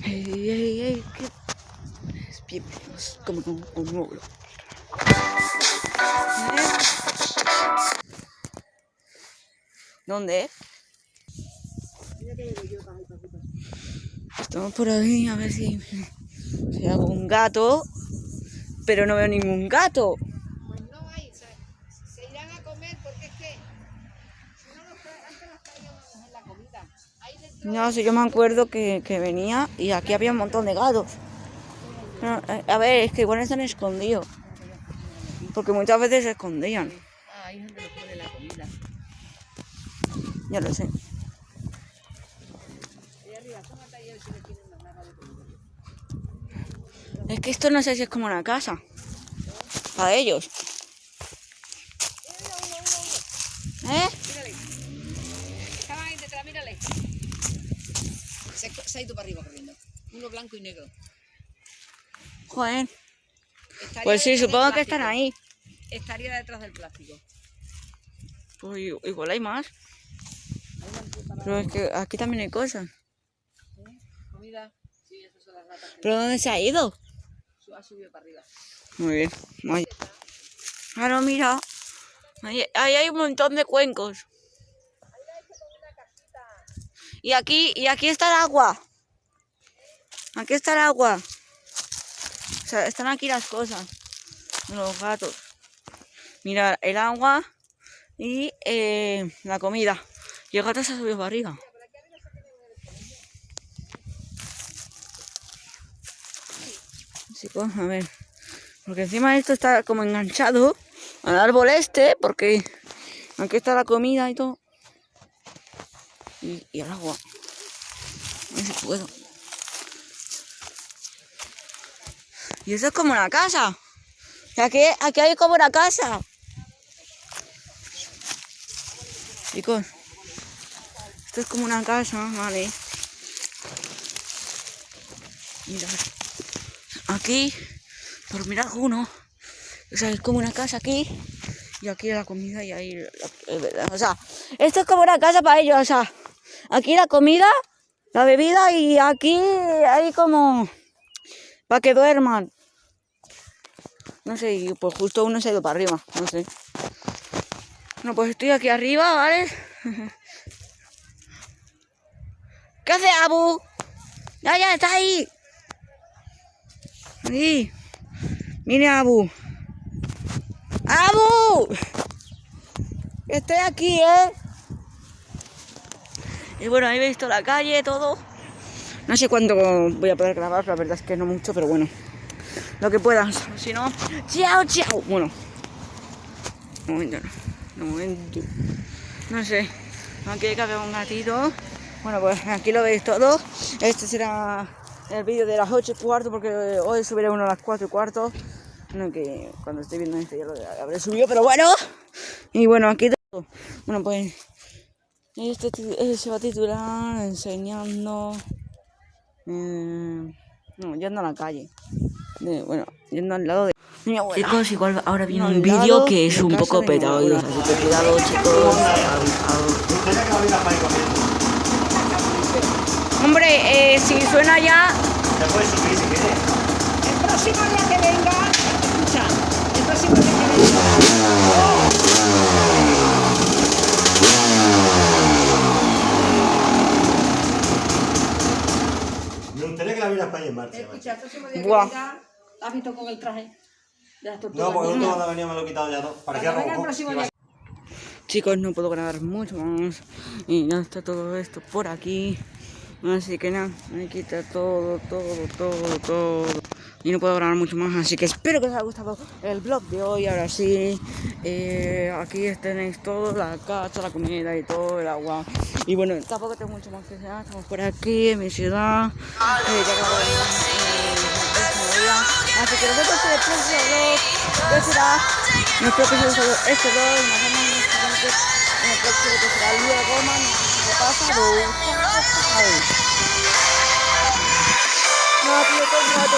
¿Qué? Bienvenidos como un nuevo. ¿Dónde? Estamos por ahí a ver si hago un gato, pero no veo ningún gato. Pues no hay, se irán a comer porque es que si no antes los traíamos en la comida. No sé, yo me acuerdo que venía y aquí había un montón de gatos. No, a ver, es que igual están escondidos. Porque muchas veces se escondían. Ahí es donde los pone la comida. Ya lo sé. Ahí arriba, son talleres si le tienen una naga de comida. Es que esto no sé si es como una casa. Para ellos. Mírale. Estaban ahí detrás, mírale. Se ha ido para arriba corriendo. Uno blanco y negro. Joder. Estaría Pues sí, detrás del supongo que plástico. están ahí. Estaría detrás del plástico. Pues igual hay más. Ahí van preparados. Pero es que aquí también hay cosas. Comida. Sí, esas son las ratas. ¿Pero dónde se ha ido? Ha subido para arriba. Muy bien. Ahí. Claro, mira. Ahí hay un montón de cuencos. Y aquí está el agua. Aquí está el agua. O sea, están aquí las cosas. Los gatos. Mira, el agua y la comida. Y el gato se ha subido para arriba. Chicos, a ver. Porque encima esto está como enganchado al árbol este. Porque aquí está la comida y todo. Y el agua. A ver si puedo. Y eso es como una casa. Aquí hay como una casa. Chicos, esto es como una casa, vale. Mirad. Aquí, por mirar uno. O sea, es como una casa aquí. Y aquí la comida y ahí o sea, esto es como una casa para ellos. O sea, aquí la comida, la bebida y aquí hay como para que duerman. No sé, y pues justo uno se ha ido para arriba, no sé. Bueno, pues estoy aquí arriba, ¿vale? ¿Qué hace Abu? Ya, está ahí. Ahí. Mire Abu. ¡Abu! Estoy aquí, ¿eh? Y bueno, ahí veis toda la calle, todo. No sé cuánto voy a poder grabar, la verdad es que no mucho, pero bueno. Lo que puedas, si no... ¡Chao! Bueno. Un momento. No sé. Aquí hay que haber un gatito. Bueno, pues aquí lo veis todo. Este será el vídeo de las 8:15, porque hoy subiré uno a las 4:15. No, que cuando esté viendo este ya lo habré subido, pero bueno. Y bueno, aquí todo. Bueno, pues... Este se va a titular enseñando... no, yendo a la calle. Yendo al lado de mi abuela. Chicos, igual ahora viene un vídeo que es un poco petado, así que cuidado, chicos. Hombre, si suena ya... Ya puedes subir si quieres. El próximo día que venga, escucha, el próximo día que venga. Me gustaría que la vieras para ahí en marcha. Escucha, el próximo día que Buah. venga, ¿has visto con el traje de las tortugas? No, porque justo cuando venía me lo he quitado ya todo. Parecía Cuando venga el Robocop. próximo día. Chicos, no puedo grabar mucho más. Y ya está todo esto por aquí. Así que nada, me quita todo. Y no puedo grabar mucho más. Así que espero que os haya gustado el vlog de hoy. Ahora sí. Aquí tenéis todo, la casa, la comida y todo, el agua. Y bueno, tampoco tengo mucho más que decir. Estamos por aquí, en mi ciudad. Ya grabé el próximo día. Así que nos vemos en el próximo vlog. ¿Qué será? Espero que os haya gustado este vlog. Nos vemos en el próximo que será luego mañana. ¿Qué pasa? No, tío, todo el rato.